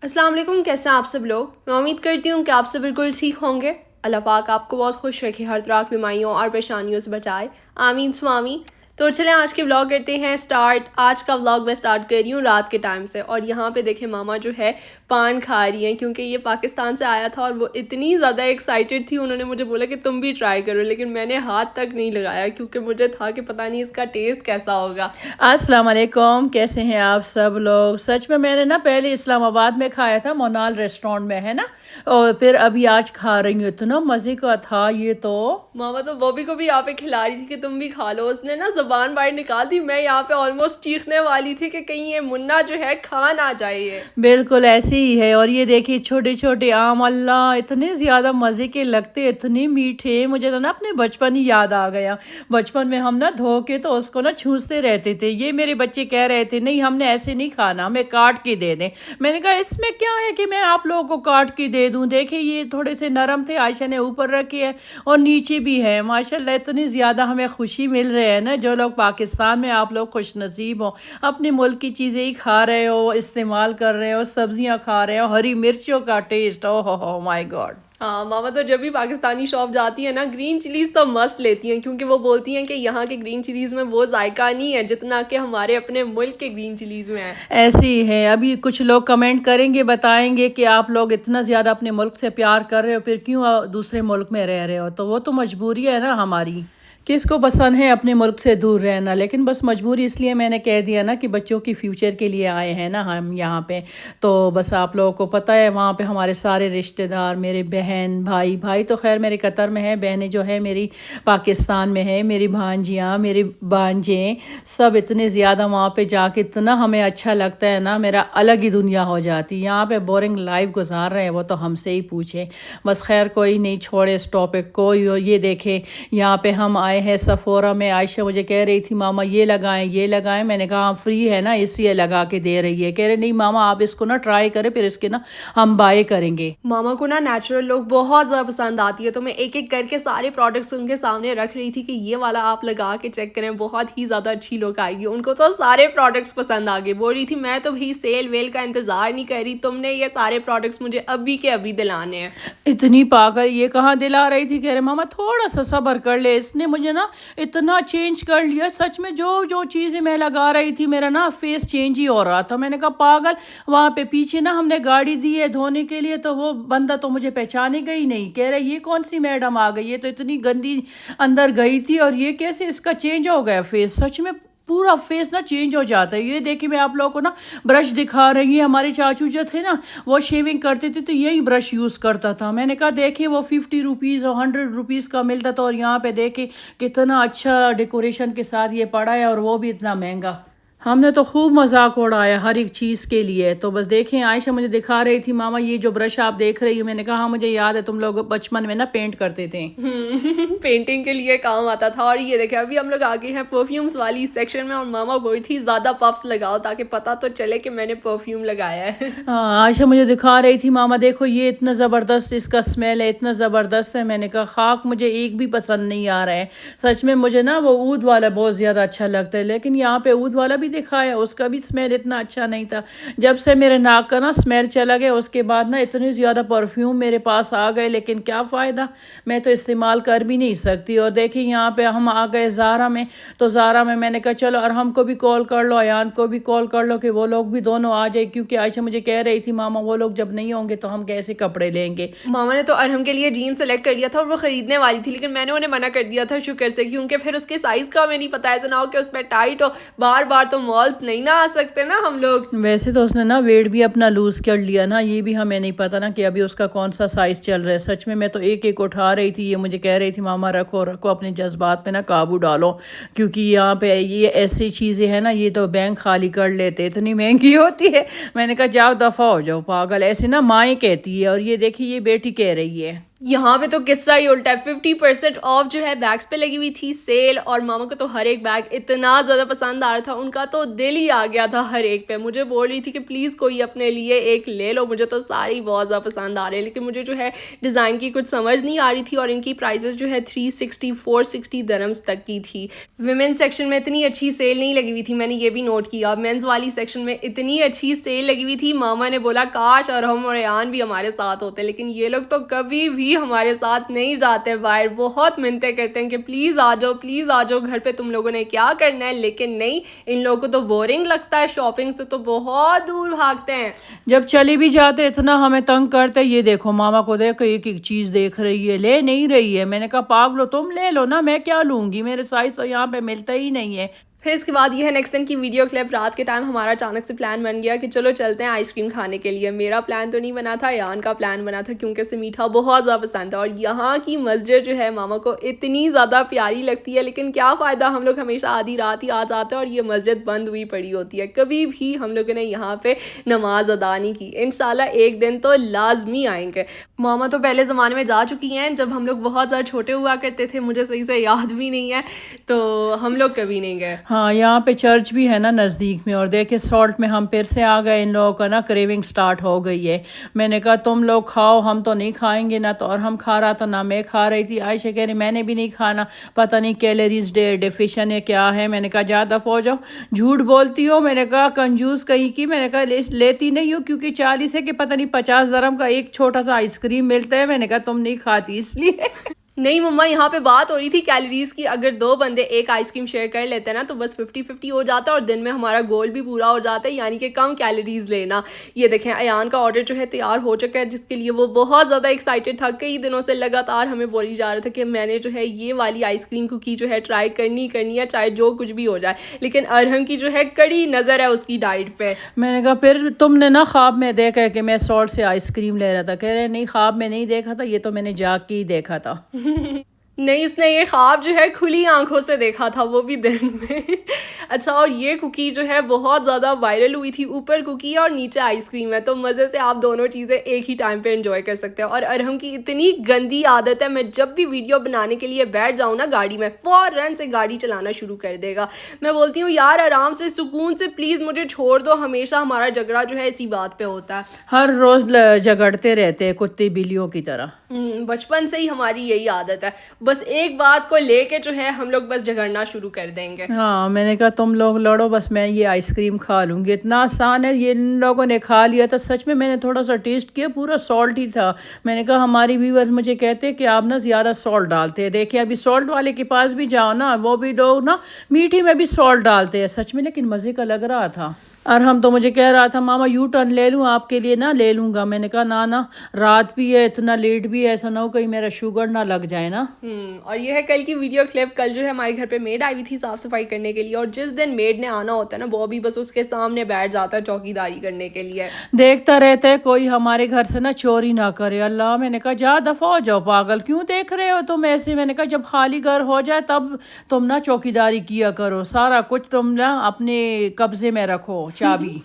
अस्सलाम वालेकुम, कैसे हैं आप सब लोग। मैं उम्मीद करती हूँ कि आप सब बिल्कुल ठीक होंगे। अल्लाह पाक आपको बहुत खुश रखे, हर तरह की बीमारियों और परेशानियों से बचाए, आमीन सुमा आमीन। तो चलें आज के व्लॉग करते हैं स्टार्ट। आज का व्लॉग मैं स्टार्ट कर रही हूँ रात के टाइम से, और यहाँ पे देखें मामा जो है पान खा रही हैं, क्योंकि ये पाकिस्तान से आया था और वो इतनी ज़्यादा एक्साइटेड थी। उन्होंने मुझे बोला कि तुम भी ट्राई करो, लेकिन मैंने हाथ तक नहीं लगाया क्योंकि मुझे था कि पता नहीं इसका टेस्ट कैसा होगा। अस्सलाम वालेकुम, कैसे हैं आप सब लोग। सच में मैंने ना पहले इस्लामाबाद में खाया था, मोनाल रेस्टोरेंट में, है ना। और फिर अभी आज खा रही हूँ, इतना मज़े का था ये तो। मामा तो बॉबी को भी यहाँ पे खिला रही थी कि तुम भी खा लो। उसने ना जबान बाहर निकाल दी। मैं यहाँ पे ऑलमोस्ट चीखने वाली थी कि कहीं ये मुन्ना जो है खा ना जाए ये। बिल्कुल ऐसे ही है। और ये देखिए छोटे छोटे आम, अल्लाह इतने ज़्यादा मज़े के लगते, इतने मीठे। मुझे तो ना अपने बचपन ही याद आ गया। बचपन में हम ना धो के तो उसको ना छूसते रहते थे। ये मेरे बच्चे कह रहे थे नहीं हमने ऐसे नहीं खाना, हमें काट के दे दें। मैंने कहा इसमें क्या है कि मैं आप लोगों को काट के दे दूं। देखिए ये थोड़े से नरम थे, आयशा ने ऊपर रखे है और नीचे भी है। माशाल्लाह इतनी ज़्यादा हमें खुशी मिल रही है ना। जो लोग पाकिस्तान में, आप लोग खुश नसीब हो, अपने मुल्क की चीज़ें ही खा रहे हो, इस्तेमाल कर रहे हो, सब्जियां खा रहे हो, हरी मिर्चों का टेस्ट, ओह हो माय गॉड। हाँ मामा तो जब भी पाकिस्तानी शॉप जाती है ना, ग्रीन चिलीज तो मस्ट लेती हैं, क्योंकि वो बोलती हैं कि यहाँ के ग्रीन चिलीज में वो जायका नहीं है जितना कि हमारे अपने मुल्क के ग्रीन चिलीज में है। ऐसे ही है। अभी कुछ लोग कमेंट करेंगे, बताएंगे कि आप लोग इतना ज़्यादा अपने मुल्क से प्यार कर रहे हो, फिर क्यों दूसरे मुल्क में रह रहे हो। तो वो तो मजबूरी है ना हमारी। किसको पसंद है अपने मुल्क से दूर रहना, लेकिन बस मजबूरी। इसलिए मैंने कह दिया ना कि बच्चों की फ्यूचर के लिए आए हैं ना हम यहाँ पे। तो बस आप लोगों को पता है वहाँ पे हमारे सारे रिश्तेदार, मेरे बहन भाई, भाई तो खैर मेरे कतर में है, बहनें जो है मेरी पाकिस्तान में है, मेरी भांजियाँ, मेरी भांजे, सब इतने ज़्यादा वहाँ पे जाके इतना हमें अच्छा लगता है ना। मेरा अलग ही दुनिया हो जाती। यहाँ पे बोरिंग लाइफ गुजार रहे हैं वो तो हमसे ही पूछे। बस खैर कोई नहीं, छोड़े इस टॉपिक को। ये देखे यहाँ पे हम आए हैं सफोरा में। आयशा मुझे कह रही थी मामा ये लगाएं ये लगाएं। मैंने कहा हाँ फ्री है ना इसलिए लगा के दे रही है। कह रहे नहीं मामा आप इसको ना ट्राई करें, फिर इसके ना हम बाय करेंगे। मामा को ना नेचुरल लुक बहुत ज़्यादा पसंद आती है, तो मैं एक एक करके सारे प्रोडक्ट्स उनके सामने रख रही थी कि ये वाला आप लगा के चेक करें, बहुत ही ज़्यादा अच्छी लुक आएगी। उनको तो सारे प्रोडक्ट्स पसंद आ गए। बोल रही थी मैं तो भाई सेल वेल का इंतज़ार नहीं कर रही, तुमने ये सारे प्रोडक्ट्स मुझे अभी के अभी दिलाने हैं। इतनी पागल ये कहाँ दिला रही थी। कह रहे मामा थोड़ा सा सब्र कर ले, इसने मुझे ना इतना चेंज कर लिया। सच में जो जो चीज़ें मैं लगा रही थी मेरा ना फेस चेंज ही हो रहा था। मैंने कहा पागल, वहाँ पे पीछे ना हमने गाड़ी दी है धोने के लिए, तो वो बंदा तो मुझे पहचानेगा ही नहीं। कह रहे ये कौन सी मैडम आ गई, ये तो इतनी गंदी अंदर गई थी और ये कैसे इसका चेंज हो गया फेस। सच में पूरा फेस ना चेंज हो जाता है। ये देखिए मैं आप लोगों को ना ब्रश दिखा रही है। हमारे चाचू जो थे ना वो शेविंग करते थे तो यही ब्रश यूज़ करता था। मैंने कहा देखिए वो 50 रुपीज़ और 100 रुपीज़ का मिलता था, और यहाँ पे देखिए कितना अच्छा डेकोरेशन के साथ ये पड़ा है, और वो भी इतना महंगा। हमने तो खूब मजाक उड़ाया हर एक चीज़ के लिए। तो बस देखें आयशा मुझे दिखा रही थी मामा ये जो ब्रश आप देख रही हो। मैंने कहा हाँ मुझे याद है तुम लोग बचपन में ना पेंट करते थे। पेंटिंग के लिए काम आता था। और ये देखे अभी हम लोग आ गए हैं परफ्यूम्स वाली सेक्शन में, और मामा बोली थी ज़्यादा पफ्स लगाओ ताकि पता तो चले कि मैंने परफ्यूम लगाया है। हाँ आयशा मुझे दिखा रही थी मामा देखो ये इतना ज़बरदस्त इसका स्मेल है, इतना ज़बरदस्त है। मैंने कहा खाक मुझे एक भी पसंद नहीं आ रहा है। सच में मुझे ना वो ऊद वाला बहुत ज़्यादा अच्छा लगता है, लेकिन यहाँ पे ऊद वाला भी दिखाया, उसका भी स्मेल इतना अच्छा नहीं था। जब से मेरे नाक का ना स्मेल चला गया उसके बाद ना इतने ज़्यादा परफ्यूम मेरे पास आ गए, लेकिन क्या फ़ायदा, मैं तो इस्तेमाल कर भी नहीं सकती। और देखिए यहाँ पे हम आ गए ज़ारा में। तो ज़ारा में मैंने कहा चलो और हमको भी कॉल कर लो, अयान को भी कॉल कर लो कि वो लोग भी दोनों आ जाए, क्योंकि आयशा मुझे कह रही थी मामा वो लोग जब नहीं होंगे तो हम कैसे कपड़े लेंगे। मामा ने तो अरहम के लिए जीन्स सेलेक्ट कर लिया था और वो खरीदने वाली थी, लेकिन मैंने उन्हें मना कर दिया था शुक्र से, क्योंकि फिर उसके साइज का हमें नहीं पता, ऐसा ना हो कि उस पर टाइट हो। बार बार तो मॉल्स नहीं ना आ सकते ना हम लोग। वैसे तो उसने ना वेट भी अपना लूज़ कर लिया ना, ये भी हमें नहीं पता ना कि अभी उसका कौन सा साइज़ चल रहा है। सच में मैं तो एक एक उठा रही थी। ये मुझे कह रही थी मामा रखो रखो अपने जज्बात पे ना काबू डालो, क्योंकि यहाँ पे ये ऐसी चीज़ें हैं ना ये तो बैंक खाली कर लेते, इतनी महंगी होती है। मैंने कहा जाओ दफ़ा हो जाओ पागल, ऐसे ना माएँ कहती है। और ये देखिए ये बेटी कह रही है। यहाँ पे तो किस्सा ही उल्टा है। 50% ऑफ जो है बैग्स पे लगी हुई थी सेल, और मामा को तो हर एक बैग इतना ज़्यादा पसंद आ रहा था, उनका तो दिल ही आ गया था हर एक पे। मुझे बोल रही थी कि प्लीज़ कोई अपने लिए एक ले लो, मुझे तो सारी बहुत ज़्यादा पसंद आ रहे हैं, लेकिन मुझे जो है डिज़ाइन की कुछ समझ नहीं आ रही थी, और इनकी प्राइजेस जो है 360 460 दरम्स तक की थी। विमेंस सेक्शन में इतनी अच्छी सेल नहीं लगी हुई थी, मैंने ये भी नोट किया। मेंस वाली सेक्शन में इतनी अच्छी सेल लगी हुई थी, मामा ने बोला काश और हम और यान भी हमारे साथ होते, लेकिन ये लोग तो कभी भी हमारे साथ नहीं जाते बाहर। बहुत मिन्नतें करते हैं कि प्लीज़ आ जाओ घर पे, तुम लोगों ने क्या करना है, लेकिन नहीं, इन लोगों को तो बोरिंग लगता है, शॉपिंग से तो बहुत दूर भागते हैं। जब चले भी जाते इतना हमें तंग करते। ये देखो मामा को देखो एक एक चीज़ देख रही है, ले नहीं रही है। मैंने कहा पागलो तुम ले लो ना, मैं क्या लूँगी, मेरे साइज़ तो यहाँ पे मिलता ही नहीं है। फिर इसके बाद ये है नेक्स्ट दिन की वीडियो क्लिप। रात के टाइम हमारा अचानक से प्लान बन गया कि चलो चलते हैं आइसक्रीम खाने के लिए। मेरा प्लान तो नहीं बना था, यान का प्लान बना था, क्योंकि उसे मीठा बहुत ज़्यादा पसंद है। और यहाँ की मस्जिद जो है मामा को इतनी ज़्यादा प्यारी लगती है, लेकिन क्या फ़ायदा, हम लोग हमेशा आधी रात ही आ जाते हैं और ये मस्जिद बंद हुई पड़ी होती है। कभी भी हम लोगों ने यहाँ पर नमाज अदा नहीं की। इंशाल्लाह एक दिन तो लाजमी आएंगे। मामा तो पहले ज़माने में जा चुकी हैं, जब हम लोग बहुत ज़्यादा छोटे हुआ करते थे, मुझे सही से याद भी नहीं है, तो हम लोग कभी नहीं गए। हाँ यहाँ पे चर्च भी है ना नज़दीक में। और देखिए सॉल्ट में हम फिर से आ गए, इन लोगों का ना क्रेविंग स्टार्ट हो गई है। मैंने कहा तुम लोग खाओ, हम तो नहीं खाएंगे ना। तो और हम खा रहा था ना मैं खा रही थी। आयशा कह रही मैंने भी नहीं खाना, पता नहीं कैलोरीज डेफिशिएंट है क्या है। मैंने कहा ज़्यादा हो जाओ, झूठ बोलती हो। मैंने कहा कंजूस कहीं की। मैंने कहा लेती नहीं हूँ, क्योंकि 40 है कि पता नहीं 50 दरम का एक छोटा सा आइसक्रीम मिलता है। मैंने कहा तुम नहीं खाती इसलिए। नहीं मम्मा, यहाँ पे बात हो रही थी कैलोरीज की। अगर 2 बंदे एक आइसक्रीम शेयर कर लेते हैं ना, तो बस 50-50 हो जाता है, और दिन में हमारा गोल भी पूरा हो जाता है, यानी कि कम कैलोरीज लेना। ये देखें अयान का ऑर्डर जो है तैयार हो चुका है, जिसके लिए वो बहुत ज़्यादा एक्साइटेड था। कई दिनों से लगातार हमें बोली जा रहा था कि मैंने जो है ये वाली आइसक्रीम कुकी जो है ट्राई करनी है, चाहे जो कुछ भी हो जाए। लेकिन अरहम की जो है कड़ी नज़र है उसकी डाइट पे। मैंने कहा फिर तुमने ना ख्वाब में देखा है कि मैं सॉल्ट से आइसक्रीम ले रहा था। कह रहे नहीं ख्वाब में नहीं देखा था, ये तो मैंने जाग के ही देखा था। नहीं, इसने ये ख्वाब जो है खुली आंखों से देखा था, वो भी दिन में। अच्छा, और ये कुकी जो है बहुत ज़्यादा वायरल हुई थी। ऊपर कुकी है और नीचे आइसक्रीम है, तो मज़े से आप दोनों चीज़ें एक ही टाइम पे एंजॉय कर सकते हैं। और अरहम की इतनी गंदी आदत है, मैं जब भी वीडियो बनाने के लिए बैठ जाऊँ ना गाड़ी में, फ़ौरन से गाड़ी चलाना शुरू कर देगा। मैं बोलती हूँ यार आराम से सुकून से प्लीज़ मुझे छोड़ दो। हमेशा हमारा झगड़ा जो है इसी बात पर होता है, हर रोज़ झगड़ते रहते हैं कुत्ते बिल्लियों की तरह। बचपन से ही हमारी यही आदत है। बस एक बात को लेके जो है हम लोग बस झगड़ना शुरू कर देंगे। हाँ मैंने कहा तुम लोग लड़ो, बस मैं ये आइसक्रीम खा लूँगी। इतना आसान है। ये इन लोगों ने खा लिया था। सच में मैंने थोड़ा सा टेस्ट किया, पूरा सॉल्ट ही था। मैंने कहा हमारी व्यूअर्स मुझे कहते हैं कि आप ना ज़्यादा सॉल्ट डालते हैं। देखिए अभी सॉल्ट वाले के पास भी जाओ ना, वो भी लोग ना मीठी में भी सॉल्ट डालते हैं सच में, लेकिन मज़े का लग रहा था। और हम तो मुझे कह रहा था मामा यू टर्न ले लूँ आपके लिए ना, ले लूँगा। मैंने कहा ना रात भी है, इतना लेट भी है, ऐसा ना हो कहीं मेरा शुगर ना लग जाए ना। और ये है कल की वीडियो क्लिप। कल जो है हमारे घर पे मेड आई हुई थी साफ़ सफाई करने के लिए, और जिस दिन मेड ने आना होता है ना, वो भी बस उसके सामने बैठ जाता है चौकीदारी करने के लिए। देखता रहता है कोई हमारे घर से ना चोरी ना करे। अल्लाह, मैंने कहा जा दफ़ा हो जाओ, पागल क्यों देख रहे हो तुम ऐसे। मैंने कहा जब खाली घर हो जाए तब तुम ना चौकीदारी किया करो, सारा कुछ तुम ना अपने कब्जे में रखो, चाबी।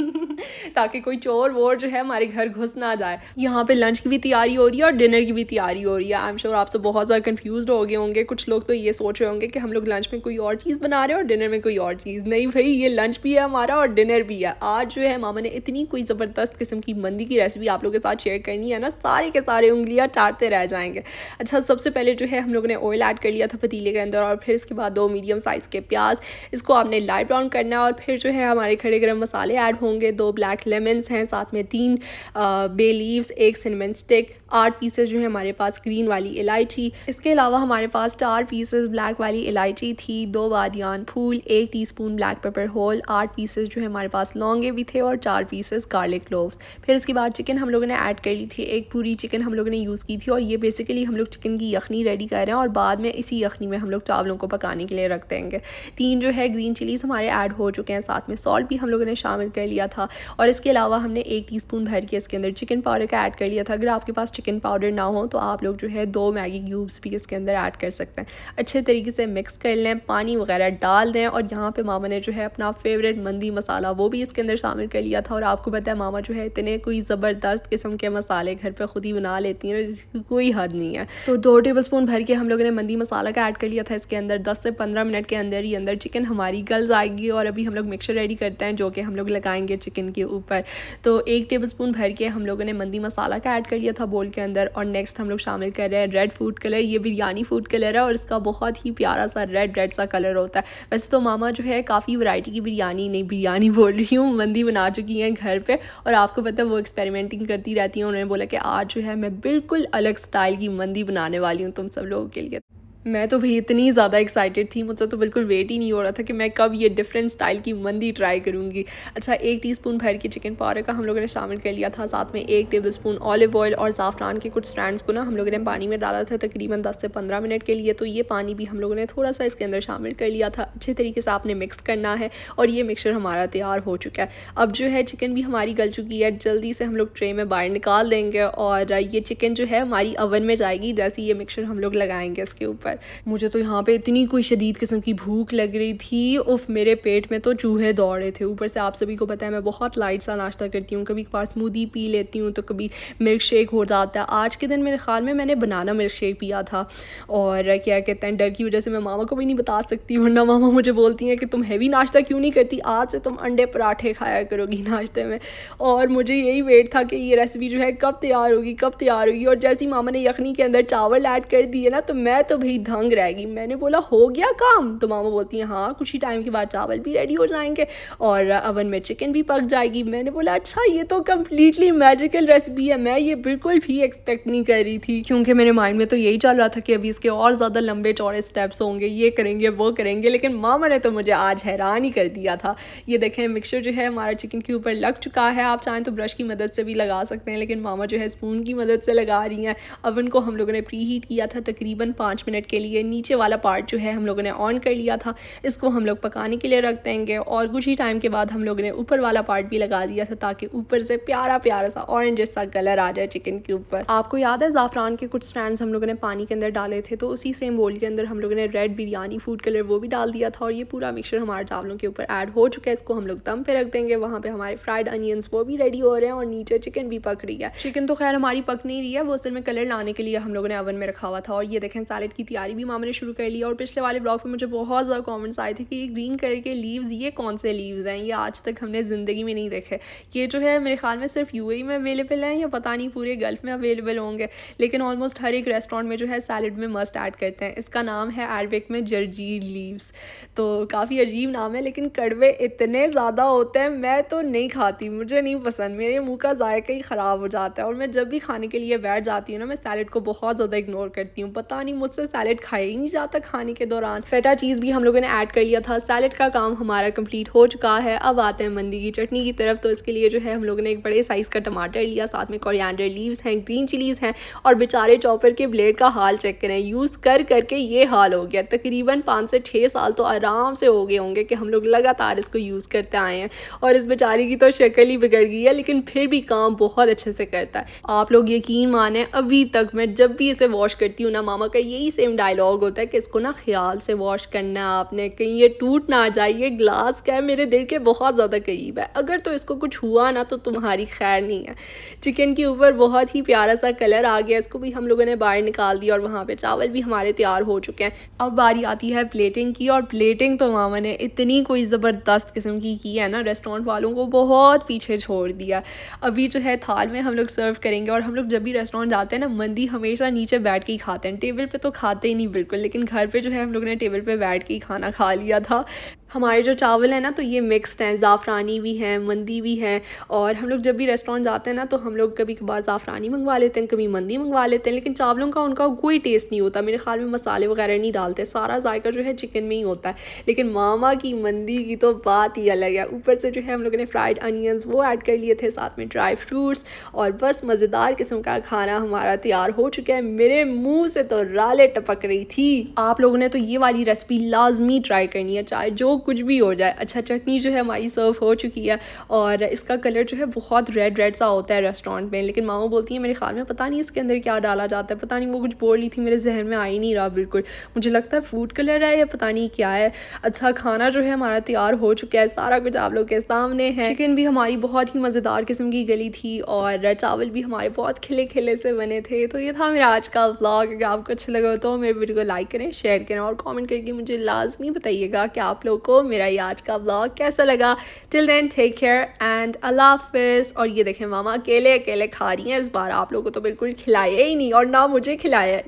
ताकि कोई चोर वोर जो है हमारे घर घुस ना जाए। यहाँ पे लंच की भी तैयारी हो रही है और डिनर की भी तैयारी हो रही है। आई एम श्योर आप सब बहुत ज़्यादा कंफ्यूज हो गए होंगे। कुछ लोग तो ये सोच रहे होंगे कि हम लोग लंच में कोई और चीज़ बना रहे हैं और डिनर में कोई और चीज़। नहीं भाई, ये लंच भी है हमारा और डिनर भी है। आज जो है मामा ने इतनी कोई ज़बरदस्त किस्म की मंदी की रेसिपी आप लोगों के साथ शेयर करनी है ना, सारे के सारे उंगलियाँ चाटते रह जाएंगे। अच्छा, सबसे पहले जो है हम लोगों ने ऑयल ऐड कर लिया था पतीले के अंदर, और फिर इसके बाद 2 मीडियम साइज़ के प्याज, इसको आपने लाइट ब्राउन करना है। और फिर जो है हमारे खड़े गरम मसाले ऐड होंगे, 2 ब्लैक लेमन्स हैं, साथ में 3 bay leaves, 1 cinnamon stick, 8 pieces जो है हमारे पास ग्रीन वाली इलायची। इसके अलावा हमारे पास 4 पीसेस ब्लैक वाली इलायची थी, 2 बादियान फूल, 1 teaspoon black pepper whole, 8 pieces जो है हमारे पास लौंगे भी थे, और 4 पीसेस गार्लिक क्लोव्स। फिर इसके बाद चिकन हम लोगों ने ऐड कर ली थी, एक पूरी चिकन हम लोगों ने यूज़ की थी। और ये बेसिकली हम लोग चिकन की यखनी रेडी कर रहे हैं, और बाद में इसी यखनी में हम लोग चावलों को पकाने के लिए रख देंगे। 3 जो है ग्रीन चिलीज़ हमारे ऐड हो चुके हैं, साथ में सॉल्ट भी हम लोगों ने शामिल कर लिया था। और इसके अलावा हमने 1 टीस्पून भर के इसके अंदर चिकन पाउडर का ऐड कर लिया था। अगर आपके पास चिकन पाउडर ना हो तो आप लोग जो है 2 मैगी क्यूब्स भी इसके अंदर ऐड कर सकते हैं। अच्छे तरीके से मिक्स कर लें, पानी वगैरह डाल दें और यहाँ पे मामा ने जो है अपना फेवरेट मंदी मसाला वो भी इसके अंदर शामिल कर लिया था। और आपको पता है मामा जो है इतने कोई ज़बरदस्त किस्म के मसाले घर पे खुद ही बना लेती हैं जिसकी कोई हद नहीं है। तो 2 टेबलस्पून भर के हम लोगों ने मंदी मसाला का ऐड कर लिया था इसके अंदर। 10 से 15 मिनट के अंदर ही अंदर चिकन हमारी गल जाएगी और अभी हम लोग मिक्सचर रेडी करते हैं जो कि हम लोग लगाएंगे चिकन के ऊपर। तो 1 टेबलस्पून भर के हम लोगों ने मंदी मसाला का ऐड कर लिया था बोल के अंदर। और नेक्स्ट हम लोग शामिल कर रहे हैं रेड फूड कलर। ये बिरयानी फूड कलर है और इसका बहुत ही प्यारा सा रेड सा कलर होता है। वैसे तो मामा जो है काफ़ी वैरायटी की बिरयानी बोल रही हूँ, मंदी बना चुकी हैं घर पे और आपको पता है वो एक्सपेरिमेंटिंग करती रहती हैं। उन्होंने बोला कि आज जो है मैं बिल्कुल अलग स्टाइल की मंदी बनाने वाली हूँ तुम सब लोगों के लिए। मैं तो भाई इतनी ज़्यादा एक्साइटेड थी, मुझसे तो बिल्कुल वेट ही नहीं हो रहा था कि मैं कब ये डिफरेंट स्टाइल की मंदी ट्राई करूँगी। अच्छा, 1 टीस्पून भर के चिकन पाउडर का हम लोगों ने शामिल कर लिया था। साथ में 1 टेबलस्पून ऑलिव ऑयल और ज़ाफ़रान के कुछ स्ट्रैंड्स को ना हम लोगों ने पानी में डाला था तकरीबन 10 से 15 मिनट के लिए। तो ये पानी भी हम लोगों ने थोड़ा सा इसके अंदर शामिल कर लिया था। अच्छे तरीके से आपने मिक्स करना है और ये मिक्सचर हमारा तैयार हो चुका है। अब जो है चिकन भी हमारी गल चुकी है, जल्दी से हम लोग ट्रे में बाहर निकाल देंगे और ये चिकन जो है हमारी ओवन में जाएगी जैसे ये मिक्सचर हम लोग लगाएंगे इसके ऊपर। मुझे तो यहाँ पे इतनी कोई शदीद किस्म की भूख लग रही थी, उफ मेरे पेट में तो चूहे दौड़ रहे थे। ऊपर से आप सभी को पता है मैं बहुत लाइट सा नाश्ता करती हूँ, कभी कभार स्मूदी पी लेती हूँ तो कभी मिल्क शेक हो जाता है। आज के दिन मेरे ख्याल में मैंने बनाना मिल्क शेक पिया था और क्या कहते हैं डर की वजह से मैं मामा को भी नहीं बता सकती, वरना मामा मुझे बोलती हैं कि तुम हैवी नाश्ता क्यों नहीं करती, आज से तुम अंडे पराठे खाया करोगी नाश्ते में। और मुझे यही वेट था कि ये रेसिपी जो है कब तैयार होगी। और जैसे ही मामा ने यखनी के अंदर चावल ऐड कर दिए ना तो मैं तो भाई दंग रह गई। मैंने बोला हो गया काम, तो मामा बोलती हैं हाँ कुछ ही टाइम के बाद चावल भी रेडी हो जाएंगे और अवन में चिकन भी पक जाएगी। मैंने बोला अच्छा ये तो कम्प्लीटली मैजिकल रेसिपी है, मैं ये बिल्कुल भी एक्सपेक्ट नहीं कर रही थी क्योंकि मेरे माइंड में तो यही चल रहा था कि अभी इसके और ज़्यादा लंबे चौड़े स्टेप्स होंगे, ये करेंगे वो करेंगे, लेकिन मामा ने तो मुझे आज हैरान ही कर दिया था। ये देखें मिक्सचर जो है हमारा चिकन के ऊपर लग चुका है। आप चाहें तो ब्रश की मदद से भी लगा सकते हैं, लेकिन मामा जो है स्पून की मदद से लगा रही हैं। अवन को हम लोगों ने प्री हीट किया था तकरीबन 5 मिनट के लिए। नीचे वाला पार्ट जो है हम लोगों ने ऑन कर लिया था, इसको हम लोग पकाने के लिए रख देंगे और कुछ ही टाइम के बाद हम लोगों ने ऊपर वाला पार्ट भी लगा दिया था ताकि ऊपर से प्यारा प्यारा सा ऑरेंज सा कलर आ जाए चिकन के ऊपर। आपको याद है ज़ाफ़रान के कुछ स्ट्रैंड्स हम लोगों ने पानी के अंदर डाले थे, तो उसी सेम बोल के अंदर हम लोगों ने रेड बिरयानी फूड कलर वो भी डाल दिया था और ये पूरा मिक्सचर हमारे चावलों के ऊपर ऐड हो चुका है। इसको हम लोग दम पे रख देंगे। वहाँ पे हमारे फ्राइड अनियंस वो भी रेडी हो रहे हैं और नीचे चिकन भी पक रही है। चिकन तो खैर हमारी पक नहीं रही है, वो असल में कलर लाने के लिए हम लोगों ने ओवन में रखा हुआ था। और ये देखें सैलेड की तैयारी भी मामा ने शुरू कर ली। और पिछले वाले ब्लॉग पे मुझे बहुत ज़्यादा कमेंट्स आए थे कि ये ग्रीन कलर के लीव्स ये कौन से लीव्स हैं, ये आज तक हमने ज़िंदगी में नहीं देखे। ये जो है मेरे ख्याल में सिर्फ यूएई में अवेलेबल हैं या पता नहीं पूरे गल्फ में अवेलेबल होंगे, लेकिन ऑलमोस्ट हर एक रेस्टोरेंट में जो है सैलेड में मस्ट ऐड करते हैं। इसका नाम है अरबिक में जर्जीर लीव्स। तो काफ़ी अजीब नाम है लेकिन कड़वे इतने ज़्यादा होते हैं, मैं तो नहीं खाती, मुझे नहीं पसंद, मेरे मुँह का जायका ही ख़राब हो जाता है। और मैं जब भी खाने के लिए बैठ जाती हूँ ना मैं सैलेड को बहुत ज़्यादा इग्नोर करती हूँ, पता नहीं मुझसे सैलेड खाया ही नहीं जाता खाने के दौरान। फेटा चीज़ भी हम लोगों ने ऐड कर लिया था। सैलेड का काम हमारा कंप्लीट हो चुका है। अब आते हैं मंदी की चटनी की तरफ। तो इसके लिए जो है हम लोगों ने एक बड़े साइज़ का टमाटर लिया, साथ में कोरिएंडर लीव्स हैं, ग्रीन चिलीज़ हैं और बेचारे चॉपर के ब्लेड का हाल चेक करें, यूज़ कर करके ये हाल हो गया। तकरीबन 5 से 6 साल तो आराम से हो गए होंगे कि हम लोग लगातार इसको यूज़ करते आए हैं और इस बेचारी की तो शक्ल ही बिगड़ गई है, लेकिन फिर भी काम बहुत अच्छे से करता है। आप लोग यकीन माने अभी तक मैं जब भी इसे वॉश करती हूँ ना मामा का यही सेम डायलॉग होता है कि इसको ना ख्याल से वॉश करना है आपने, कहीं ये टूट ना जाए। ये ग्लास क्या है मेरे दिल के बहुत ज़्यादा करीब है, अगर तो इसको कुछ हुआ ना तो तुम्हारी खैर नहीं है। चिकन के ऊपर बहुत ही प्यारा सा कलर आ गया, इसको भी हम लोगों ने बाहर निकाल दिया और वहाँ पे चावल भी हमारे तैयार हो चुके हैं। अब बारी आती है प्लेटिंग की, और प्लेटिंग तो मामा ने इतनी कोई ज़बरदस्त किस्म की है ना, रेस्टोरेंट वालों को बहुत पीछे छोड़ दिया। अभी जो है थाल में हम लोग सर्व करेंगे और हम लोग जब भी रेस्टोरेंट जाते हैं ना मंदी हमेशा नीचे बैठ के ही खाते हैं, टेबल पे तो खाते ही नहीं बिल्कुल, लेकिन घर पे जो है हम लोग ने टेबल पे बैठ के ही खाना खा लिया था। हमारे जो चावल है ना तो ये मिक्सड हैं, ज़ाफ़रानी भी हैं, मंदी भी हैं। और हम लोग जब भी रेस्टोरेंट जाते हैं ना तो हम लोग कभी कभार ज़ाफ़रानी मंगवा लेते हैं, कभी मंदी मंगवा लेते हैं, लेकिन चावलों का उनका कोई टेस्ट नहीं होता। मेरे ख्याल में मसाले वगैरह नहीं डालते, सारा जायका जो है चिकन में ही होता है। लेकिन मामा की मंदी की तो बात ही अलग है। ऊपर से जो है हम लोगों ने फ्राइड अनियंस वो ऐड कर लिए थे, साथ में ड्राई फ्रूट्स, और बस मज़ेदार किस्म का खाना हमारा तैयार हो चुका है। मेरे मुँह से तो राले टपक रही थी। आप लोगों ने तो ये वाली रेसिपी लाजमी ट्राई करनी है, चाहे जो कुछ भी हो जाए। अच्छा, चटनी जो है हमारी सर्व हो चुकी है और इसका कलर जो है बहुत रेड रेड सा होता है रेस्टोरेंट में, लेकिन मामा बोलती है मेरे ख्याल में पता नहीं इसके अंदर क्या डाला जाता है, पता नहीं, वो कुछ बोल रही थी, मेरे जहन में आ ही नहीं रहा बिल्कुल। मुझे लगता है फूड कलर है या पता नहीं क्या है। अच्छा, खाना जो है हमारा तैयार हो चुका है, सारा कुछ आप लोग के सामने है। चिकन भी हमारी बहुत ही मज़ेदार किस्म की गली थी और चावल भी हमारे बहुत खिले खिले से बने थे। तो ये था मेरा आज का व्लॉग। अगर आपको अच्छा लगा तो मेरे वीडियो को लाइक करें, शेयर करें और कमेंट करके मुझे लाजमी बताइएगा कि आप लोगों को मेरा ये आज का व्लॉग कैसा लगा। Till then take care and Allah हाफिज़। और ये देखें मामा अकेले अकेले खा रही हैं इस बार, आप लोगों को तो बिल्कुल खिलाया ही नहीं और ना मुझे खिलाया।